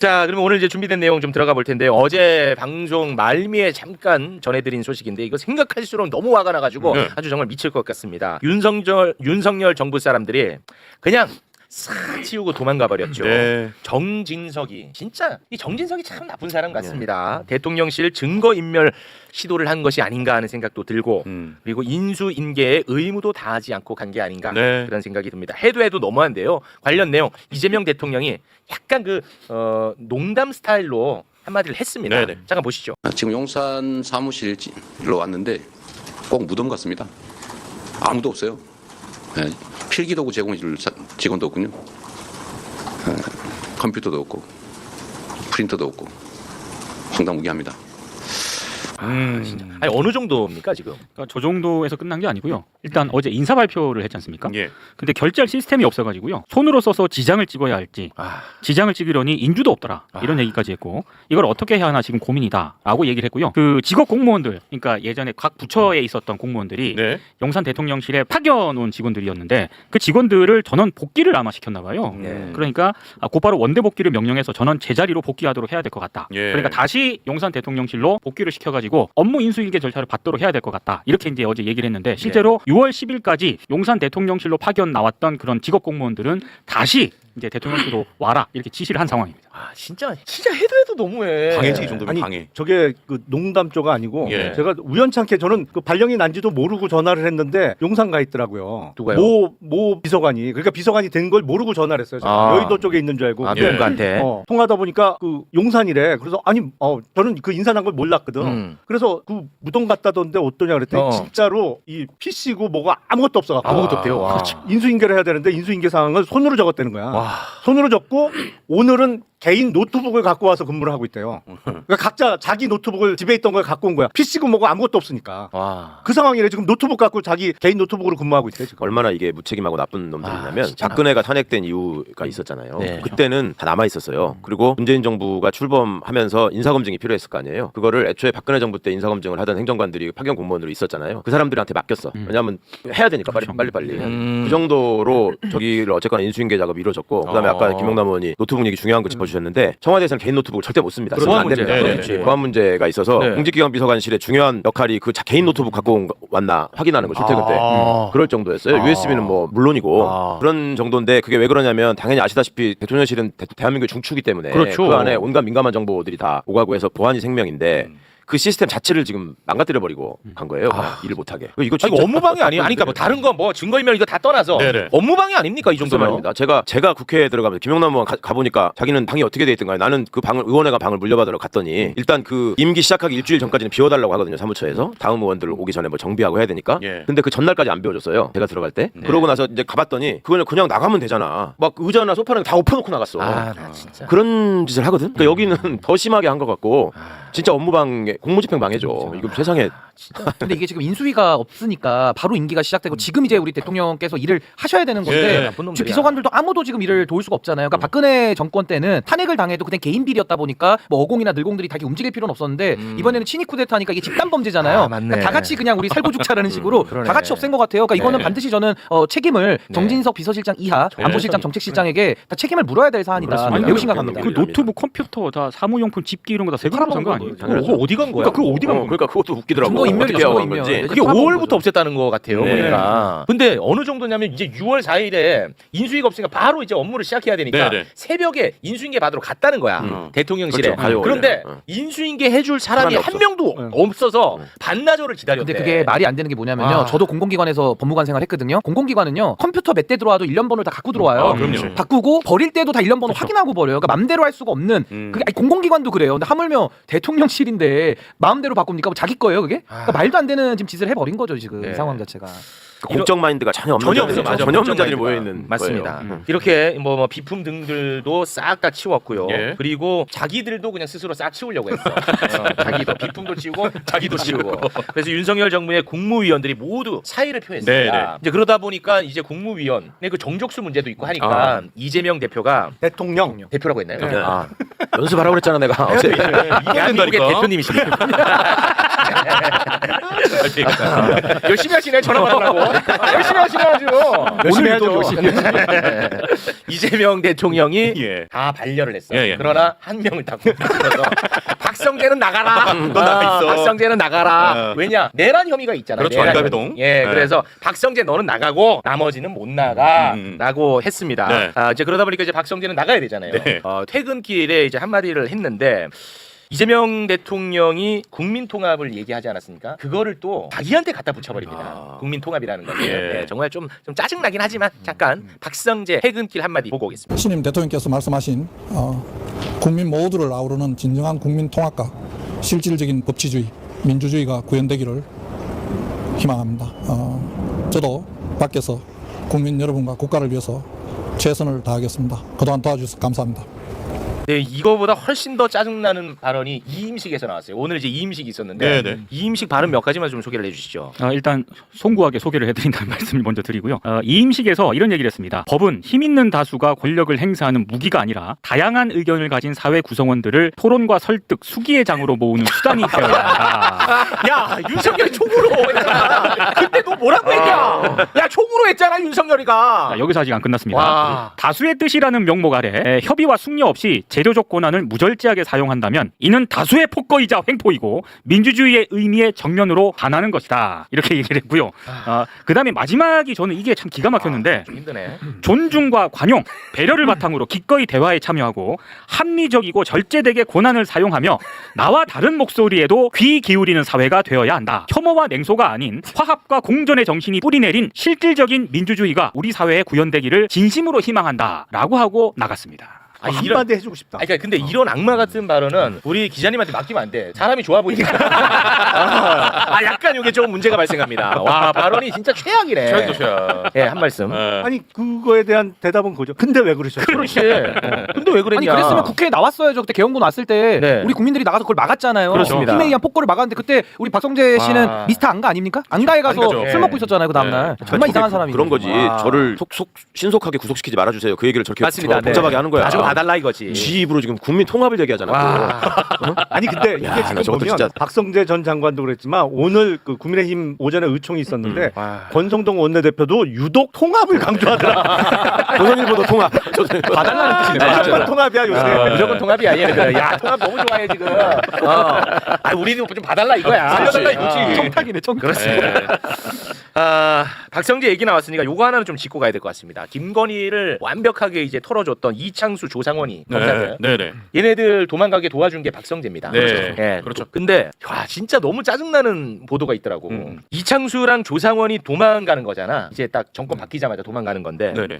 자, 그러면 오늘 이제 준비된 내용 좀 들어가 볼 텐데 어제 방송 말미에 잠깐 전해드린 소식인데 이거 생각할수록 너무 화가 나가지고 아주 정말 미칠 것 같습니다. 윤석열 정부 사람들이 그냥 싹 치우고 도망가 버렸죠. 네. 정진석이 진짜 이 정진석이 참 나쁜 사람 같습니다. 대통령실 증거인멸 시도를 한 것이 아닌가 하는 생각도 들고 그리고 인수인계의 의무도 다하지 않고 간 게 아닌가 네. 그런 생각이 듭니다. 해도 너무한데요. 관련 내용 이재명 대통령이 약간 그 농담 스타일로 한마디를 했습니다. 네네. 잠깐 보시죠. 지금 용산 사무실로 왔는데 꼭 무덤 같습니다. 아무도 없어요. 네, 필기도구 제공해줄 직원도 없군요. 네, 컴퓨터도 없고 프린터도 없고 황당무계합니다. 아니 어느 정도입니까 지금? 그러니까 저 정도에서 끝난 게 아니고요. 일단 어제 인사 발표를 했지 않습니까? 예. 근데 결제할 시스템이 없어가지고요. 손으로 써서 지장을 찍어야 할지 지장을 찍으려니 인주도 없더라 이런 얘기까지 했고 이걸 어떻게 해야 하나 지금 고민이다라고 얘기를 했고요. 그 직업 공무원들 그러니까 예전에 각 부처에 있었던 공무원들이 네. 용산 대통령실에 파견 온 직원들이었는데 그 직원들을 전원 복귀를 아마 시켰나 봐요. 그러니까 곧바로 원대 복귀를 명령해서 전원 제자리로 복귀하도록 해야 될 것 같다. 예. 그러니까 다시 용산 대통령실로 복귀를 시켜가지고 업무 인수인계 절차를 받도록 해야 될 것 같다. 이렇게 이제 어제 얘기를 했는데 실제로 6월 10일까지 용산 대통령실로 파견 나왔던 그런 직업 공무원들은 다시 이제 대통령실로 와라 이렇게 지시를 한 상황입니다. 아 진짜 해도 너무해. 방해지 이 정도면 아니 방해. 저게 그 농담조가 아니고 예. 제가 우연찮게 저는 그 발령이 난지도 모르고 전화를 했는데 용산 가 있더라고요. 누가요? 모 비서관이 그러니까 비서관이 된 걸 모르고 전화를 했어요. 제가. 여의도 쪽에 있는 줄 알고. 근데 누군가한테. 통하다 보니까 그 용산이래. 그래서 아니 저는 그 인사 난 걸 몰랐거든. 그래서 그 무덤 갔다던데 어떠냐 그랬더니 진짜로 이 PC고 뭐가 아무것도 없어갖고 아무것도 없대요. 와. 인수인계를 해야 되는데 인수인계 상황을 손으로 적었다는 거야. 와. 손으로 적고 오늘은 개인 노트북을 갖고 와서 근무를 하고 있대요. 그러니까 각자 자기 노트북을 집에 있던 걸 갖고 온 거야. PC고 뭐고 아무것도 없으니까. 와. 그 상황이래. 지금 노트북 갖고 자기 개인 노트북으로 근무하고 있대 지금. 얼마나 이게 무책임하고 나쁜 놈들이냐면 진짜 박근혜가 탄핵된 이유가 있었잖아요. 네. 그때는 다 남아 있었어요. 그리고 문재인 정부가 출범하면서 인사검증이 필요했을 거 아니에요. 그거를 애초에 박근혜 정부 때 인사검증을 하던 행정관들이 파견 공무원으로 있었잖아요. 그 사람들한테 맡겼어. 왜냐하면 해야 되니까 빨리. 그 정도로 저기를 어쨌거나 인수인계 작업이 이루어졌고 그다음에 아까 김용남 의원이 노트북 얘기 중요한 거 짚어주셨는데 청와대에서는 개인 노트북을 절대 못 씁니다. 쓰면 안 됩니다. 보안 문제가 있어서 공직기관 비서관실의 중요한 역할이 그 개인 노트북 갖고 왔나 확인하는 거 출퇴근 때 그럴 정도였어요. USB는 뭐 물론이고 그런 정도인데 그게 왜 그러냐면 당연히 아시다시피 대통령실은 대한민국의 중추기 때문에 그렇죠. 그 안에 온갖 민감한 정보들이 다 오가고 해서 보안이 생명인데 그 시스템 자체를 지금 망가뜨려버리고 간 거예요. 일을 못하게. 이거 진짜 이거 업무방해 아니에요? 아니 그러니까 뭐 다른 거 뭐 증거인멸 이거 다 떠나서 네네. 업무방해 아닙니까 이 정도면? 말입니다. 제가 국회에 들어가면서 김용남 의원 가보니까 자기는 방이 어떻게 돼 있던가요? 나는 그 방을 의원회가 방을 물려받으러 갔더니 일단 그 임기 시작하기 일주일 전까지는 비워달라고 하거든요. 사무처에서 다음 의원들 오기 전에 뭐 정비하고 해야 되니까. 예. 근데 그 전날까지 안 비워줬어요. 제가 들어갈 때. 그러고 나서 이제 가봤더니 그냥 나가면 되잖아. 막 의자나 소파는 다 엎어놓고 나갔어. 나 진짜. 그런 짓을 하거든. 그러니까 여기는 더 심하게 한 것 같고 진짜 업무방해, 공무집행 방해죠. 이거 세상에. 근데 이게 지금 인수위가 없으니까 바로 임기가 시작되고 지금 이제 우리 대통령께서 일을 하셔야 되는 건데 예. 지금 비서관들도 아무도 지금 일을 도울 수가 없잖아요. 그러니까 박근혜 정권 때는 탄핵을 당해도 그냥 개인 비리였다 보니까 뭐 어공이나 늘공들이 다 움직일 필요는 없었는데 이번에는 친위 쿠데타니까 이게 집단 범죄잖아요. 맞네. 그러니까 다 같이 그냥 우리 살고 죽자라는 식으로 다 같이 없앤 것 같아요. 그러니까 이거는 반드시 저는 책임을 정진석 비서실장 이하 안보실장 정책실장에게 다 책임을 물어야 될 사안이다. 매우 심각합니다. 그 노트북 컴퓨터 다 사무용품 집기 이런 거 다 세금으로 산 거 아니에요? 그거 어디 간 거야? 그거 어디 간 거야? 그러니까 그것도 웃기더라고. 증거인멸이죠, 어떻게 하고 간 증거인멸. 건지. 그게 5월부터 없앴다는 것 같아요. 네. 보니까. 근데 어느 정도냐면 이제 6월 4일에 인수위가 없으니까 바로 이제 업무를 시작해야 되니까 네네. 새벽에 인수인계 받으러 갔다는 거야. 대통령실에. 그렇죠. 가요, 그런데 원래. 인수인계 해줄 사람이 사람이 한 명도 없어서 반나절을 기다렸대. 근데 그게 말이 안 되는 게 뭐냐면요. 저도 공공기관에서 법무관 생활했거든요. 공공기관은요. 컴퓨터 몇 대 들어와도 일련 번호를 다 갖고 들어와요. 그럼요. 바꾸고 버릴 때도 다 일련 번호 확인하고 버려요. 그러니까 맘대로 할 수가 없는. 그게 아니, 공공기관도 그래요. 근데 하물며 대통령실인데 마음대로 바꿉니까? 뭐 자기 거예요, 그게? 그러니까 말도 안 되는 지금 짓을 해버린 거죠, 지금 이 상황 자체가. 공적 마인드가 전혀 없는 전혀 자들이- 없어, 맞아. 전혀 없는 자들이 마인드가. 모여 있는 맞습니다. 이렇게 뭐 비품 등들도 싹 다 치웠고요. 예. 그리고 자기들도 그냥 스스로 싹 치우려고 했어. 자기도 비품도 치우고 자기도 치우고. 그래서 윤석열 정부의 국무위원들이 모두 사의를 표했습니다. 네네. 이제 그러다 보니까 이제 국무위원의 그 정족수 문제도 있고 하니까 이재명 대표가 대표라고 했나요? 연습하라고 그랬잖아 내가. 대한민국의 대표님이십니다. 열심히 하시네 전화 받으려고. 열심히 하시네 아주. 오늘도 열심히 이재명 대통령이 예. 다 반려를 했어. 예, 예. 그러나 한 명을 딱 뽑아서 박성재는 나가라. 너 나가 있어. 박성재는 나가라. 왜냐 내란 혐의가 있잖아. 그렇죠. 안가배동. 예, 네. 그래서 박성재 너는 나가고 나머지는 못 나가라고 했습니다. 네. 이제 그러다 보니까 이제 박성재는 나가야 되잖아요. 네. 퇴근길에 이제 한마디를 했는데. 이재명 대통령이 국민 통합을 얘기하지 않았습니까? 그거를 또 자기한테 갖다 붙여버립니다. 국민 통합이라는 거. 예. 정말 좀 짜증 나긴 하지만 잠깐 박성재 퇴근길 한마디 보고 오겠습니다. 신임 대통령께서 말씀하신 국민 모두를 아우르는 진정한 국민 통합과 실질적인 법치주의, 민주주의가 구현되기를 희망합니다. 저도 밖에서 국민 여러분과 국가를 위해서 최선을 다하겠습니다. 그동안 도와주셔서 감사합니다. 네, 이거보다 훨씬 더 짜증나는 발언이 이임식에서 나왔어요. 오늘 이제 이임식이 있었는데 네, 네. 이임식 발언 몇 가지만 좀 소개를 해주시죠. 일단 송구하게 소개를 해드린다는 말씀을 먼저 드리고요. 이임식에서 이런 얘기를 했습니다. 법은 힘 있는 다수가 권력을 행사하는 무기가 아니라 다양한 의견을 가진 사회 구성원들을 토론과 설득, 수기의 장으로 모으는 수단이 되어야 한다. 야 윤석열이 총으로 했잖아. 그때 너 뭐라고 했냐? 야 총으로 했잖아 윤석열이가. 자, 여기서 아직 안 끝났습니다. 와. 다수의 뜻이라는 명목 아래 협의와 숙려 없이 제도적 권한을 무절제하게 사용한다면 이는 다수의 폭거이자 횡포이고 민주주의의 의미의 정면으로 반하는 것이다. 이렇게 얘기를 했고요. 그다음에 마지막이 저는 이게 참 기가 막혔는데 좀 힘드네. 존중과 관용, 배려를 바탕으로 기꺼이 대화에 참여하고 합리적이고 절제되게 권한을 사용하며 나와 다른 목소리에도 귀 기울이는 사회가 되어야 한다. 혐오와 냉소가 아닌 화합과 공존의 정신이 뿌리내린 실질적인 민주주의가 우리 사회에 구현되기를 진심으로 희망한다라고 하고 나갔습니다. 한마디 해주고 싶다. 그러니까 근데 이런 악마 같은 발언은 우리 기자님한테 맡기면 안 돼. 사람이 좋아 보이니까. 약간 이게 좀 문제가 발생합니다. 와 발언이 진짜 최악이네. 최악도 최악. 예, 한 말씀. 아니 그거에 대한 대답은 그죠. 근데 왜 그러셨어요? 그렇지. 근데 왜 아니 그랬냐? 그랬으면 국회에 나왔어야죠. 그때 개헌군 왔을 때 네. 우리 국민들이 나가서 그걸 막았잖아요. 그렇습니다. 힘에 의한 폭거를 막았는데 그때 우리 박성재 씨는 와. 미스터 안가 아닙니까? 안가에 가서 안 가죠. 술 먹고 있었잖아요. 그 다음날. 정말 이상한 사람이. 그런 거지. 와. 저를 신속하게 구속시키지 말아주세요. 그 얘기를 저렇게 맞습니다. 복잡하게 하는 거야. 가지고 봐달라 이거지. 지 입으로 지금 국민 통합을 얘기하잖아. 와. 아니 근데 이게 야, 지금 나 저것도 보면 진짜- 박성재 전 장관도 그랬지만 오늘 그 국민의힘 오전에 의총이 있었는데 와. 권성동 원내대표도 유독 통합을 강조하더라. 조선일보도 통합. 봐달라는 뜻이네. 무조건 통합이야 요새. 무조건 통합이야 얘네들. 야 통합 너무 좋아해 지금. 우리도 좀 봐달라 이거야. 살려달라 이거지. 청탁이네 청탁. 그렇습니다. 박성재 얘기 나왔으니까 요거 하나는 좀 짚고 가야 될 것 같습니다. 김건희를 완벽하게 이제 털어줬던 이창수, 조상원이 검사들. 네네. 얘네들 도망가게 도와준 게 박성재입니다. 네. 예. 그렇죠. 근데 와 진짜 너무 짜증나는 보도가 있더라고. 이창수랑 조상원이 도망가는 거잖아. 이제 딱 정권 바뀌자마자 도망가는 건데. 네네.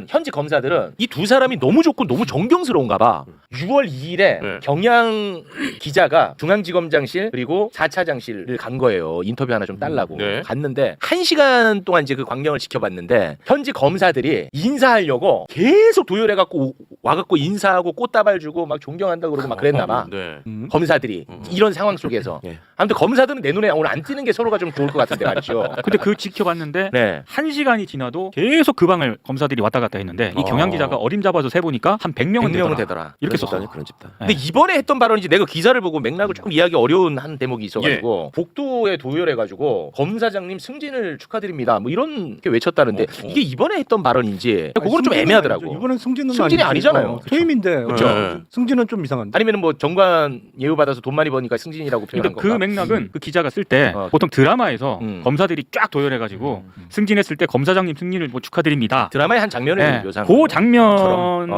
현지 검사들은 이 두 사람이 너무 좋고 너무 존경스러운가 봐. 6월 2일에 네. 경향 기자가 중앙지검장실 그리고 4차장실을 간 거예요. 인터뷰 하나 좀 달라고. 네. 갔는데 1시간 동안 이제 그 광경을 지켜봤는데 현지 검사들이 인사하려고 계속 도열해갖고 와갖고 인사하고 꽃다발 주고 막 존경한다고 그러고 막 그랬나 봐. 네. 검사들이 이런 상황 속에서 예. 아무튼 검사들은 내 눈에 오늘 안 띄는 게 서로가 좀 좋을 것 같은데 말이죠. 근데 그 지켜봤는데 네. 1시간이 지나도 계속 그 방을 검사들이 왔다 갔다 했는데 이 경향 기자가 어림잡아서 세보니까 한 100명은 100명은 되더라. 되더라. 이렇게 그런 썼어요. 집단이야, 그런 집단. 근데 이번에 했던 발언인지 내가 기사를 보고 맥락을 조금 이해하기 어려운 한 대목이 있어가지고 복도에 도열해가지고 검사장님 승진을 축하드립니다. 뭐 이런 게 외쳤다는데 이게 이번에 했던 발언인지 그거는 좀 애매하더라고. 이번엔 승진은 승진이 아니지. 아니잖아요. 퇴임인데 그쵸. 승진은 좀 이상한데. 아니면은 뭐 정관 예우 받아서 돈 많이 버니까 승진이라고 표현한 그러니까 그 건가? 맥락은 그 기자가 쓸 때 보통 드라마에서 검사들이 쫙 도열해가지고 승진했을 때 검사장님 승진을 뭐 축하드립니다. 드라마의 한 장면을 네, 묘사한 그 거예요. 장면처럼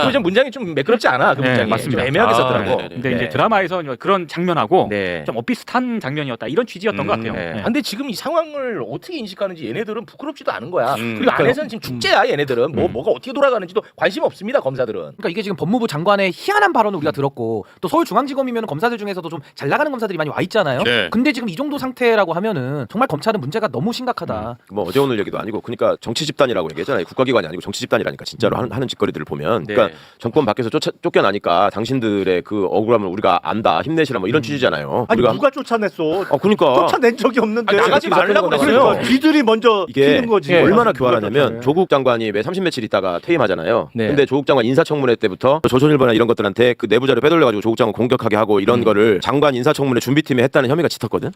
그 좀 문장이 좀 매끄럽지 않아. 그 네, 문장이 맞습니다. 좀 애매하게 썼더라고. 아, 네네네. 근데 네. 이제 드라마에서 그런 장면하고 네. 좀 엇비슷한 장면이었다 이런 취지였던 것 같아요. 네. 네. 근데 지금 이 상황을 어떻게 인식하는지 얘네들은 부끄럽지도 않은 거야. 그리고 그러니까요. 안에서는 지금 축제야 얘네들은. 뭐가 어떻게 돌아가는지도 관심 없습니다 검사들은. 그러니까 이게 지금 법무부 장관의 희한한 발언을 우리가 들었고 또 서울중앙지검이면 검사들 중에서도 좀 잘 나가는 검사들이 많이 와 있잖아요. 네. 근데 지금 이 정도 상태라고 하면은 정말 검찰은 문제가 너무 심각하다. 뭐 어제 오늘 얘기도 아니고 그러니까 정치 집단이라고 얘기했잖아요. 국가기관이 아니고 정치 집단이라니까 진짜로 하는 짓거리들을 보면 네. 그러니까 정권 밖에서 쫓겨나니까 당신들의 그 억울함을 우리가 안다 힘내시라 뭐 이런 취지잖아요. 아니 우리가 누가 쫓아냈어? 그러니까 쫓아낸 적이 없는데. 나가지 말라고 그러니까 그랬어요. 쥐들이 먼저 이게 튀는 거지. 예. 얼마나 누가 교활하냐면 쫓아내. 조국 장관이 왜 30며칠 있다가 퇴임한 하잖아요. 네. 근데 조국 장관 인사청문회 때부터 조선일보나 이런 것들한테 그 내부 자료 빼돌려가지고 조국 장관 공격하게 하고 이런 거를 장관 인사청문회 준비팀이 했다는 혐의가 짙었거든.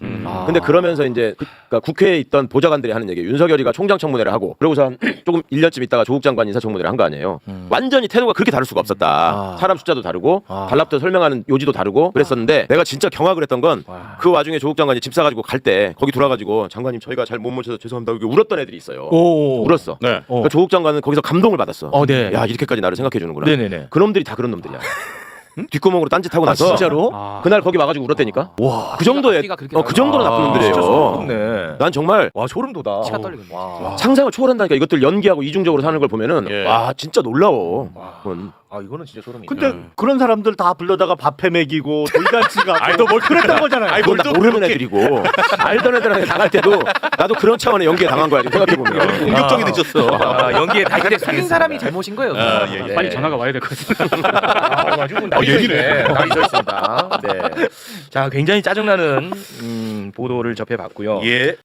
근데 그러면서 이제 그러니까 국회에 있던 보좌관들이 하는 얘기, 윤석열이가 총장 청문회를 하고 그러고서 한 조금 1년쯤 있다가 조국 장관 인사청문회를 한 거 아니에요. 완전히 태도가 그렇게 다를 수가 없었다. 사람 숫자도 다르고 단랍도 설명하는 요지도 다르고 그랬었는데 내가 진짜 경악을 했던 건 그 와중에 조국 장관이 집 사가지고 갈 때 거기 돌아가지고 장관님 저희가 잘 못 모셔서 죄송합니다. 이렇게 울었던 애들이 있어요. 울었어. 네. 그러니까 조국 장관은 거기서 감동을 받았어. 네. 야 이렇게까지 나를 생각해 주는구나. 네네네. 그놈들이 다 그런 놈들이야. 뒷구멍으로 딴짓하고 나서 진짜로? 그날 거기 와가지고 울었다니까. 와. 그 정도의 앞뒤가 그렇게 그 정도로 나쁜 놈들이에요. 진짜 소름 돋네. 난 정말 와 소름 돋아. 치가 떨리겠네. 상상을 초월한다니까. 이것들 연기하고 이중적으로 사는 걸 보면은 예. 와 진짜 놀라워. 그건. 아 이거는 진짜 소름이다. 근데 그런 사람들 다 불러다가 밥해 먹이고 돌잔치가 아니 너뭘 그랬던 거잖아요. 그건 다 모르는 애들이고 알던 애들한테 당할 때도 나도 그런 차원의 연기에 당한 거야. 생각해 보면. 공격적이 되셨어. 연기에 다 틀린 사람이 잘못인 거예요. 네. 빨리 전화가 와야 될 것 같아요. 가지고 나 얘기네. 다 있었습니다. 네. 자 굉장히 짜증나는 보도를 접해봤고요. 예.